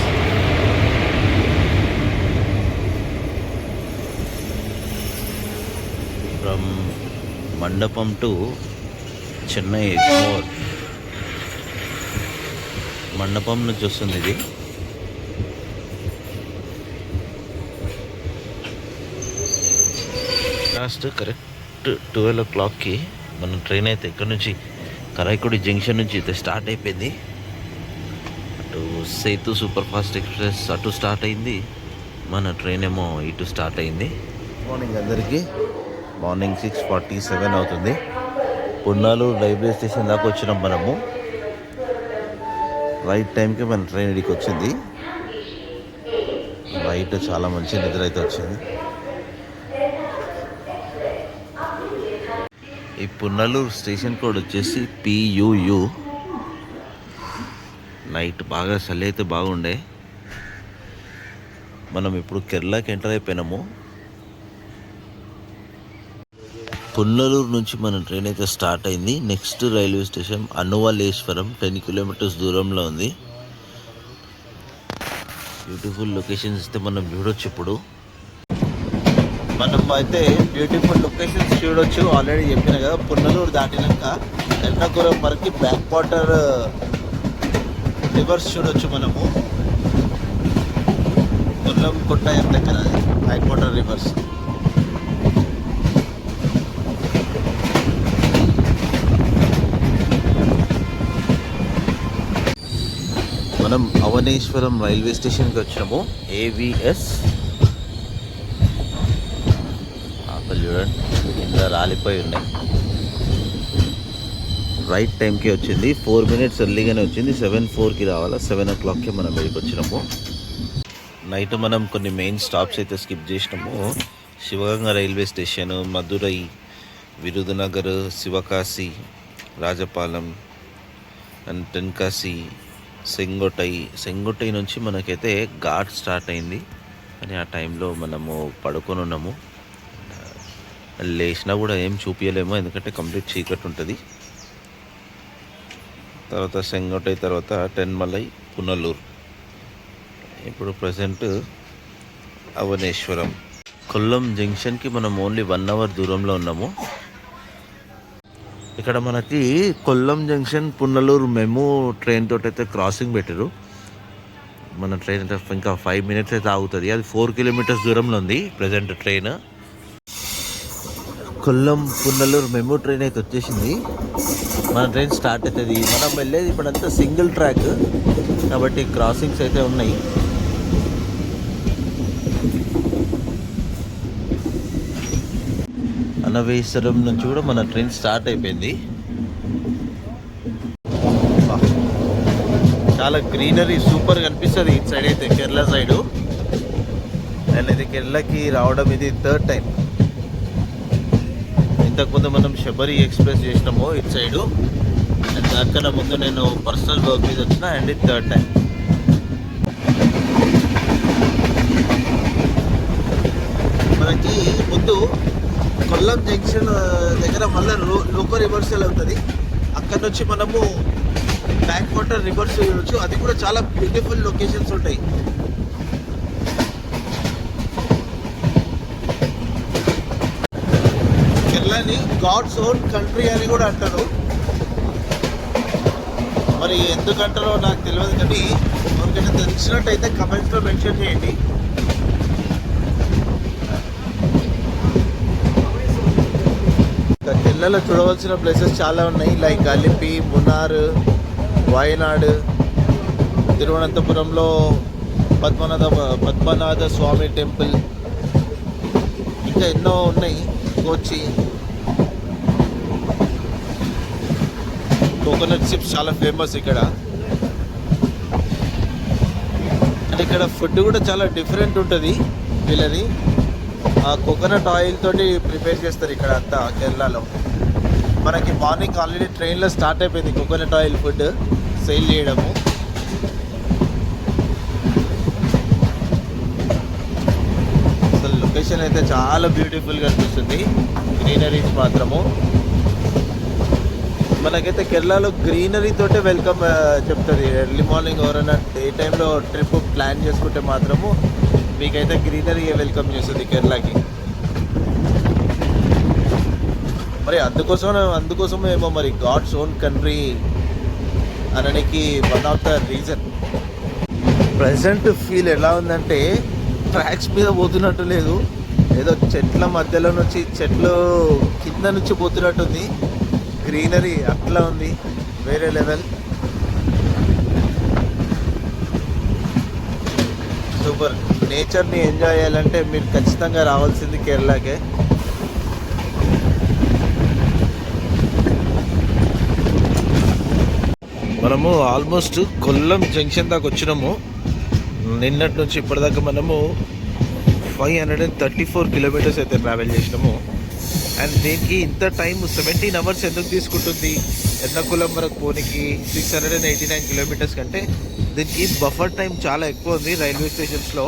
From Mandapam to Chennai Egmore. Mandapam నుంచి వస్తుంది ఇది. లాస్ట్ కరెక్ట్ 12 o'clockకి మన ట్రైన్ అయితే ఇక్కడ నుంచి కరైకుడి జంక్షన్ నుంచి అయితే స్టార్ట్ అయిపోయింది. అటు సేతు సూపర్ ఫాస్ట్ ఎక్స్ప్రెస్ అటు స్టార్ట్ అయింది. మన ట్రైన్ ఏమో ఇటు స్టార్ట్ అయింది. మార్నింగ్ అందరికీ. మార్నింగ్ 6:47 అవుతుంది. పున్నాలూరు రైల్వే స్టేషన్ దాకా వచ్చినాం మనము. రైట్ టైంకి మన ట్రైన్ ఇడికి వచ్చింది. రైట్ చాలా మంచి నిద్ర అయితే వచ్చింది. ఈ పున్నలూరు స్టేషన్ కోడ్ వచ్చేసి PUU. నైట్ బాగా చలి అయితే బాగుండే. మనం ఇప్పుడు కేరళకి ఎంటర్ అయిపోయినాము. పున్నలూరు నుంచి మన ట్రైన్ అయితే స్టార్ట్ అయింది. నెక్స్ట్ రైల్వే స్టేషన్ అనువలేశ్వరం, 10 kilometers దూరంలో ఉంది. బ్యూటిఫుల్ లొకేషన్స్ అయితే మనం చూడొచ్చు. ఇప్పుడు మనం అయితే బ్యూటిఫుల్ లొకేషన్స్ చూడొచ్చు. ఆల్రెడీ చెప్పిన కదా, పున్నలూరు దాటినాక ఎర్నాకుళం వరకు బ్యాక్ వాటర్ రివర్స్ చూడొచ్చు మనము. కొల్లం కొట్టాయం దగ్గర బ్యాక్ వాటర్ రివర్స్. మనం అవనేశ్వరం రైల్వే స్టేషన్కి వచ్చినాము. AVS. చూడండి కింద రాలిపోయి ఉన్నాయి. రైట్ టైంకి వచ్చింది. 4 minutes ఎర్లీగానే వచ్చింది. 7:04కి రావాలా. 7 o'clockకి మనం ఇక్కడికి వచ్చినాము. నైట్ మనం కొన్ని మెయిన్ స్టాప్స్ అయితే స్కిప్ చేసినాము. Sivaganga railway station, Madurai, Virudhunagar, Sivakasi, Rajapalayam, and Tenkasi, Sengottai నుంచి మనకైతే ఘాట్ స్టార్ట్ అయింది. అని ఆ టైంలో మనము పడుకొని ఉన్నాము. లేచినా కూడా ఏం చూపించలేము, ఎందుకంటే కంప్లీట్ చీకటి ఉంటుంది. తర్వాత సెంగొటై, తర్వాత టెన్మలై, పునలూరు. ఇప్పుడు ప్రజెంట్ అవనేశ్వరం. కొల్లం జంక్షన్కి మనం ఓన్లీ 1 అవర్ దూరంలో ఉన్నాము. ఇక్కడ మనకి కొల్లం జంక్షన్ పునలూరు మెము ట్రైన్ తోటి అయితే క్రాసింగ్ పెట్టారు. మన ట్రైన్ అయితే ఇంకా 5 మినిట్స్ అయితే ఆగుతుంది. అది 4 కిలోమీటర్స్ దూరంలో ఉంది present train. Kollam Punalur మెము train అయితే వచ్చేసింది. మన ట్రైన్ స్టార్ట్ అవుతుంది. మనం వెళ్ళేది ఇప్పుడంతా సింగిల్ ట్రాక్ కాబట్టి క్రాసింగ్స్ అయితే ఉన్నాయి. అనవేశ్వరం నుంచి కూడా మన ట్రైన్ స్టార్ట్ అయిపోయింది. చాలా గ్రీనరీ సూపర్ కనిపిస్తుంది ఇటు సైడ్ అయితే, కేరళ సైడు. అండ్ ఇది కేరళకి రావడం ఇది 3rd టైం. ఇంతకుముందు మనం శబరి ఎక్స్ప్రెస్ చేసినాము ఇటు సైడు. అండ్ దానికన్నా ముందు నేను పర్సనల్ వర్క్ మీద వచ్చిన. అండ్ ఇది 3rd టైం. మనకి ముందు కొల్లం జంక్షన్ దగ్గర మళ్ళీ లోకో రివర్సల్ అవుతుంది. అక్కడ నుంచి మనము బ్యాక్ వాటర్ రివర్స్ చేయవచ్చు. అది కూడా చాలా బ్యూటిఫుల్ లొకేషన్స్ ఉంటాయి. కేరళని గాడ్స్ ఓన్ కంట్రీ అని కూడా అంటారు. మరి ఎందుకంటారో నాకు తెలియదు, కానీ ఎవరికైనా తెలిసినట్టయితే కమెంట్స్లో మెన్షన్ చేయండి. కేరళలో చూడవలసిన ప్లేసెస్ చాలా ఉన్నాయి. లైక్ అలిపి, మున్నార్, వయనాడ్, తిరువనంతపురంలో పద్మనాథ స్వామి టెంపుల్, ఇంకా ఎన్నో ఉన్నాయి. కోచి, కోకోనట్ చిప్స్ చాలా ఫేమస్ ఇక్కడ. అండ్ ఇక్కడ ఫుడ్ కూడా చాలా డిఫరెంట్ ఉంటుంది వీళ్ళది. ఆ కోకోనట్ ఆయిల్ తోటి ప్రిపేర్ చేస్తారు ఇక్కడ అంతా కేరళలో. మనకి మార్నింగ్ ఆల్రెడీ ట్రైన్లో స్టార్ట్ అయిపోయింది కోకోనట్ ఆయిల్ ఫుడ్ సేల్ చేయడము. అసలు లొకేషన్ అయితే చాలా బ్యూటిఫుల్గా అనిపిస్తుంది. గ్రీనరీస్ మాత్రము మనకైతే కేరళలో గ్రీనరీ తోటే వెల్కమ్ చెప్తుంది. ఎర్లీ మార్నింగ్ ఎవరైనా డే టైంలో ట్రిప్ ప్లాన్ చేసుకుంటే మాత్రము మీకైతే గ్రీనరీ వెల్కమ్ చేస్తుంది కేరళకి. మరి అందుకోసమేమో మరి గాడ్స్ ఓన్ కంట్రీ అనడానికి one of the reason. Present feel ఎలా ఉందంటే ట్రాక్స్ మీద పోతున్నట్టు లేదు, ఏదో చెట్ల మధ్యలో నుంచి చెట్లు కింద నుంచి పోతున్నట్టుంది. గ్రీనరీ అట్లా ఉంది, వేరే లెవెల్. సూపర్. నేచర్ని ఎంజాయ్ చేయాలంటే మీరు ఖచ్చితంగా రావాల్సింది కేరళకే. మనము ఆల్మోస్ట్ కొల్లం జంక్షన్ దాకా వచ్చినాము. నిన్నటి నుంచి ఇప్పటిదాకా మనము 534 కిలోమీటర్స్ అయితే ట్రావెల్ చేసినాము. అండ్ దీనికి ఇంత టైం 17 అవర్స్ ఎందుకు తీసుకుంటుంది ఎర్నాకుళం వరకు పోనీకి? 689 కిలోమీటర్స్ కంటే దీనికి బఫర్ టైం చాలా ఎక్కువ ఉంది రైల్వే స్టేషన్స్లో.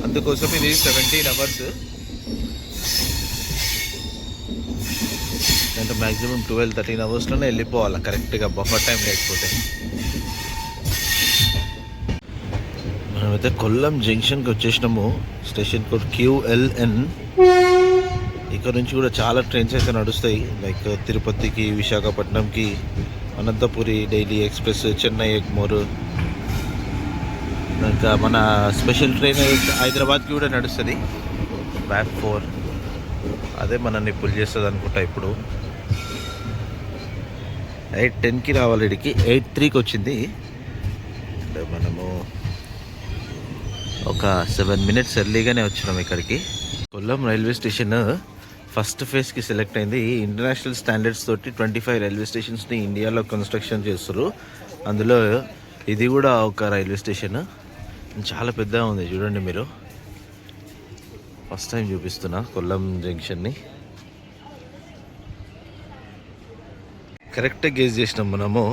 అందుకోసం ఇది 17 అవర్స్. అంటే మ్యాక్సిమం 12-13 అవర్స్లోనే వెళ్ళిపోవాలి కరెక్ట్గా, బఫర్ టైం లేకపోతే. మనమైతే కొల్లం జంక్షన్కి వచ్చేసినాము. Station code QLN. ఇక్కడ నుంచి కూడా చాలా ట్రైన్స్ అయితే నడుస్తాయి. లైక్ తిరుపతికి, విశాఖపట్నంకి, అనంతపురి డైలీ ఎక్స్ప్రెస్, చెన్నై ఎగ్మోర్. ఇంకా మన స్పెషల్ ట్రైన్ హైదరాబాద్కి కూడా నడుస్తుంది, బ్యాక్ 4. అదే మనల్ని పుల్ చేస్తుంది అనుకుంటా. ఇప్పుడు 8:10కి రావాలి, ఇడికి 8:03కి వచ్చింది. మనము ఒక 7 మినిట్స్ ఎర్లీగానే వచ్చినాం ఇక్కడికి. కొల్లం రైల్వే స్టేషన్ ఫస్ట్ ఫేజ్కి సెలెక్ట్ అయింది. ఇంటర్నేషనల్ స్టాండర్డ్స్ తోటి 25 రైల్వే స్టేషన్స్ని ఇండియాలో కన్స్ట్రక్షన్ చేస్తారు. అందులో ఇది కూడా ఒక రైల్వే స్టేషన్. చాలా పెద్దగా ఉంది చూడండి మీరు. ఫస్ట్ టైం చూపిస్తున్నా కొల్లం జంక్షన్ని. కరెక్ట్ గేజ్ చేసినాం మనము.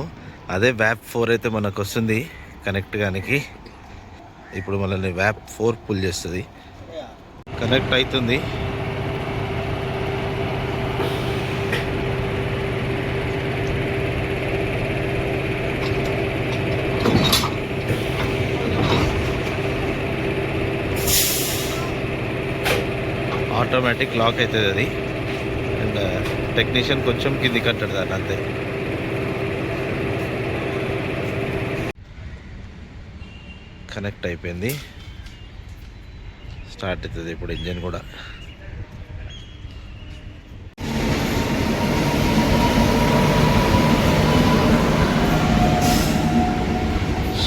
అదే వ్యాప్ 4 అయితే మనకు వస్తుంది కనెక్ట్ గానికి. ఇప్పుడు మనల్ని వ్యాప్ 4 పుల్ చేస్తుంది. కనెక్ట్ అవుతుంది. ఆటోమేటిక్ లాక్ అవుతుంది అది. అండ్ టెక్నీషియన్ కొంచెం కింది కట్టాడు దాన్ని అంతే. కనెక్ట్ అయిపోయింది. స్టార్ట్ అవుతుంది ఇప్పుడు ఇంజిన్ కూడా.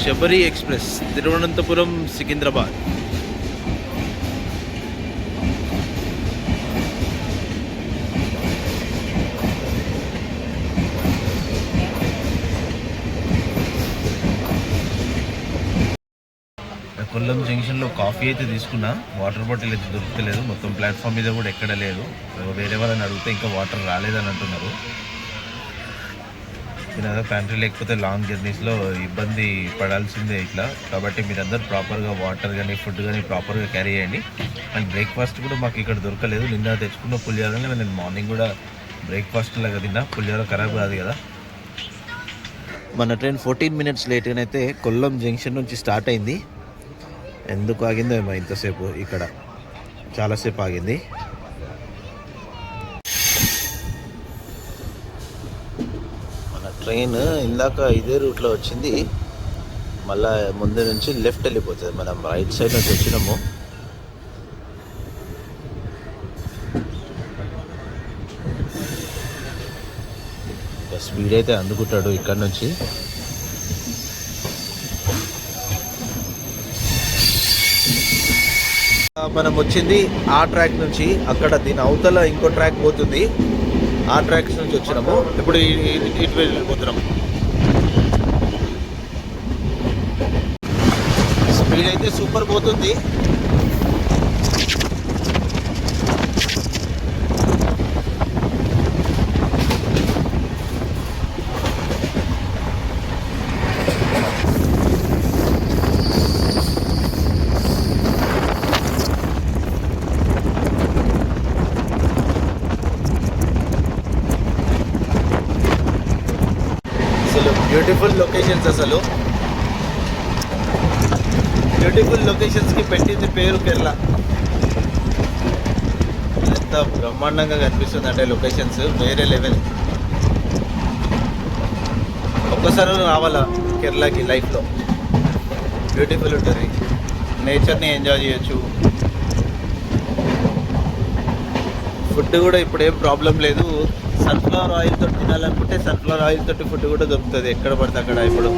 శబరి ఎక్స్ప్రెస్, తిరువనంతపురం సికింద్రాబాద్. కొల్లం జంక్షన్లో కాఫీ అయితే తీసుకున్నా, వాటర్ బాటిల్ అయితే దొరుకుతలేదు. మొత్తం ప్లాట్ఫామ్ మీద కూడా ఎక్కడ లేదు. వేరే వాళ్ళని అడిగితే ఇంకా వాటర్ రాలేదని అంటున్నారు. నేను ప్యాంట్రీ లేకపోతే లాంగ్ జర్నీస్లో ఇబ్బంది పడాల్సిందే ఇట్లా. కాబట్టి మీరందరూ ప్రాపర్గా వాటర్ కానీ ఫుడ్ కానీ ప్రాపర్గా క్యారీ చేయండి. అండ్ బ్రేక్ఫాస్ట్ కూడా మాకు ఇక్కడ దొరకలేదు. నిన్న తెచ్చుకున్న పులిహోరని నేను మార్నింగ్ కూడా బ్రేక్ఫాస్ట్ లాగా తిన్నా. పులిహోర ఖరాబ్ కాదు కదా. మన ట్రైన్ 14 minutes లేట్గానైతే కొల్లం జంక్షన్ నుంచి స్టార్ట్ అయింది. ఎందుకు ఆగిందో ఏమో ఇంతసేపు, ఇక్కడ చాలాసేపు ఆగింది. మన ట్రైన్ ఇందాక ఇదే రూట్లో వచ్చింది, మళ్ళా ముందు నుంచి లెఫ్ట్ వెళ్ళిపోతుంది. మనం రైట్ సైడ్ నుంచి వచ్చినాము. స్పీడ్ అయితే అందుకుంటాడు ఇక్కడ నుంచి. మనం వచ్చింది ఆ ట్రాక్ నుంచి. అక్కడ దీని అవతల ఇంకో ట్రాక్ పోతుంది, ఆ ట్రాక్స్ నుంచి వచ్చినాము. ఇప్పుడు ఇటు వెళ్ళిపోతున్నాము. స్పీడ్ అయితే సూపర్ పోతుంది. బ్యూటిఫుల్ లొకేషన్స్, అసలు బ్యూటిఫుల్ లొకేషన్స్కి పెట్టింది పేరు కేరళ. ఎంత బ్రహ్మాండంగా కనిపిస్తుంది అంటే లొకేషన్స్ వేరే లెవెల్. ఒక్కసారి రావాలా కేరళకి లైఫ్లో. బ్యూటిఫుల్ ఉంటుంది, నేచర్ని ఎంజాయ్ చేయొచ్చు. ఫుడ్ కూడా ఇప్పుడు ఏం ప్రాబ్లం లేదు. సన్ఫ్లవర్ ఆయిల్ తోటి తినాలనుకుంటే సన్ఫ్లవర్ ఆయిల్ తోటి ఫుడ్ కూడా దొరుకుతుంది ఎక్కడ పడితే అక్కడ. ఇప్పుడు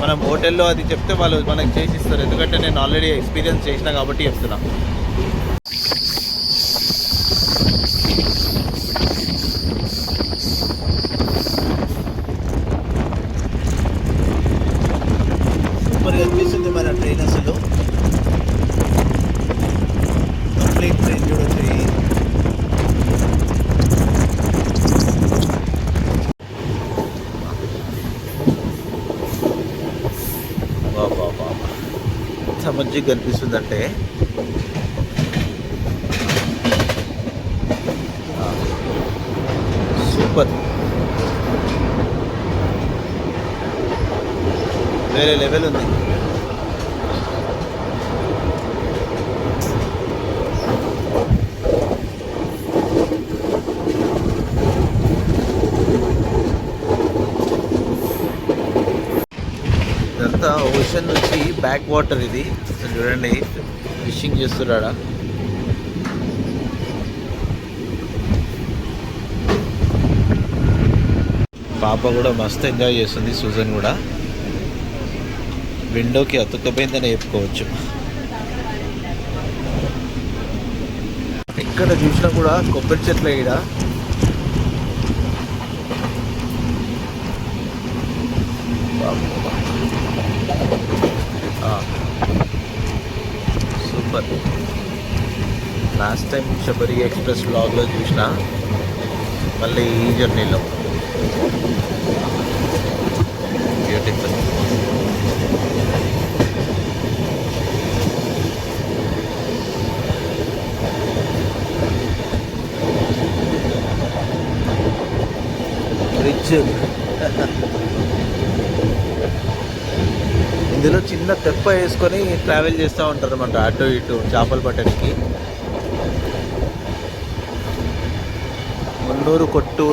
మనం హోటల్లో అది చెప్తే వాళ్ళు మనకి చేసి ఇస్తారు. ఎందుకంటే నేను ఆల్రెడీ ఎక్స్పీరియన్స్ చేసినా కాబట్టి చెప్తున్నా. సూపర్ కనిపిస్తుంది మన ట్రైన్. అసలు కంప్లీట్ ట్రైన్ చూడొచ్చు. ఎంత మంచిగా కనిపిస్తుందంటే సూపర్, వేరే లెవెల్ ఉంది. ఇదంతా ఓషన్ నుంచి బ్యాక్ వాటర్. ఇది చూడండి, ఫిషింగ్ చేస్తున్నాడా. పాప కూడా మస్తు ఎంజాయ్ చేస్తుంది, సూజన్ కూడా. విండోకి అతుక్కపోయిందని చెప్పుకోవచ్చు. ఎక్కడ చూసినా కూడా కొబ్బరి చెట్ల ఈడ. Super. Last time Sabari express బ్లాగ్లో చూసిన, మళ్ళీ ఈ జర్నీలో బ్యూటిఫుల్. బ్రిడ్జ్ ఇందులో చిన్న తెప్ప వేసుకొని ట్రావెల్ చేస్తూ ఉంటారు అన్నమాట, అటు ఇటు చేపలు పట్టడానికి. మున్నూరు కొట్టు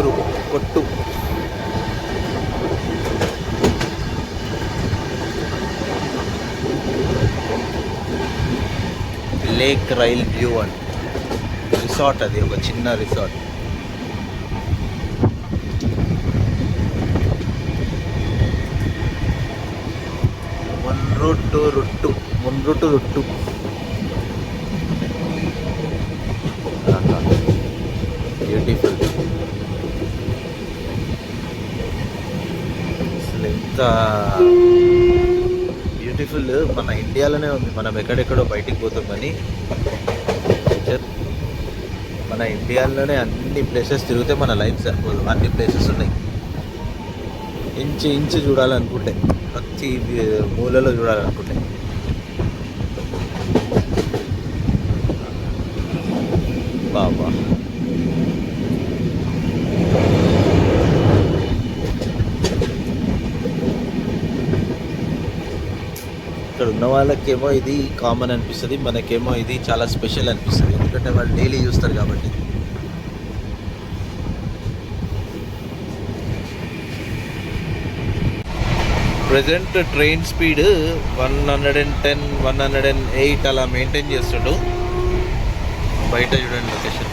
lake rail view and resort, అది ఒక చిన్న రిసార్ట్. మున్రుట్టు రొట్టు. బ్యూటిఫుల్. అసలు ఎంత బ్యూటిఫుల్, మన ఇండియాలోనే ఉంది. మనం ఎక్కడెక్కడో బయటికి పోతాం కానీ మన ఇండియాలోనే అన్ని ప్లేసెస్ తిరిగితే మన లైఫ్ సరిపోదు. అన్ని ప్లేసెస్ ఉన్నాయి. ఇంచు చూడాలనుకుంటే, ప్రతి మూలలో చూడాలనుకుంటే. బాబా, ఇక్కడ ఉన్న వాళ్ళకేమో ఇది కామన్ అనిపిస్తుంది, మనకేమో ఇది చాలా స్పెషల్ అనిపిస్తుంది. ఎందుకంటే వాళ్ళు డైలీ చూస్తారు కాబట్టి. ప్రజెంట్ ట్రైన్ స్పీడ్ 110, 108 అలా మెయింటైన్ చేస్తుండు. బయట చూడండి లొకేషన్.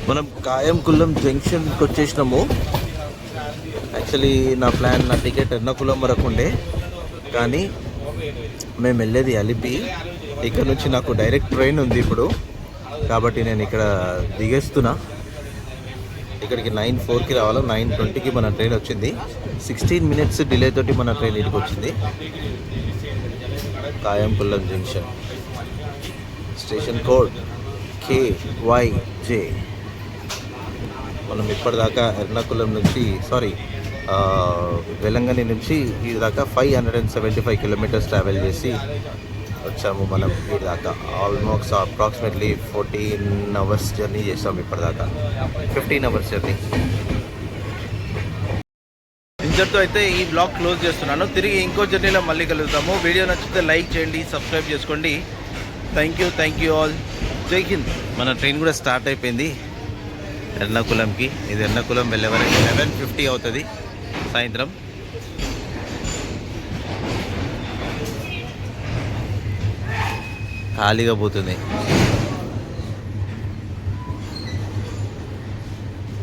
మనం కాయంకులం జంక్షన్కి వచ్చేసినాము. యాక్చువల్లీ నా టికెట్ ఎర్నాకులం వరకు ఉండే, కానీ మేము వెళ్ళేది అలిపి. ఇక్కడ నుంచి నాకు డైరెక్ట్ ట్రైన్ ఉంది ఇప్పుడు, కాబట్టి నేను ఇక్కడ దిగేస్తున్నా. ఇక్కడికి 9:04కి రావాలి, 9:20కి మన ట్రైన్ వచ్చింది. 16 minutes డిలే తోటి మన ట్రైన్ ఇక్కడికి వచ్చింది. కాయంకులం జంక్షన్, స్టేషన్ కోడ్ KYJ. మనం ఇప్పటిదాకా ఎర్నాకులం నుంచి వెలంగని నుంచి ఈ దాకా 575 kilometers ట్రావెల్ చేసి వచ్చాము. మనం ఈ దాకా ఆల్మోస్ట్ అప్రాక్సిమేట్లీ 14 hours జర్నీ చేసాము ఇప్పటిదాకా. 15 hours జర్నీ. ఇంతటితో అయితే ఈ బ్లాగ్ క్లోజ్ చేస్తున్నాను. తిరిగి ఇంకో జర్నీలో మళ్ళీ కలుగుతాము. వీడియో నచ్చితే లైక్ చేయండి, సబ్స్క్రైబ్ చేసుకోండి. Thank you all. జై హింద్. మన ట్రైన్ కూడా స్టార్ట్ అయిపోయింది ఎర్నాకులంకి. ఇది ఎర్నాకులం వెళ్ళే వరకు 11:50 అవుతుంది సాయంత్రం. ఖాళీగా పోతుంది.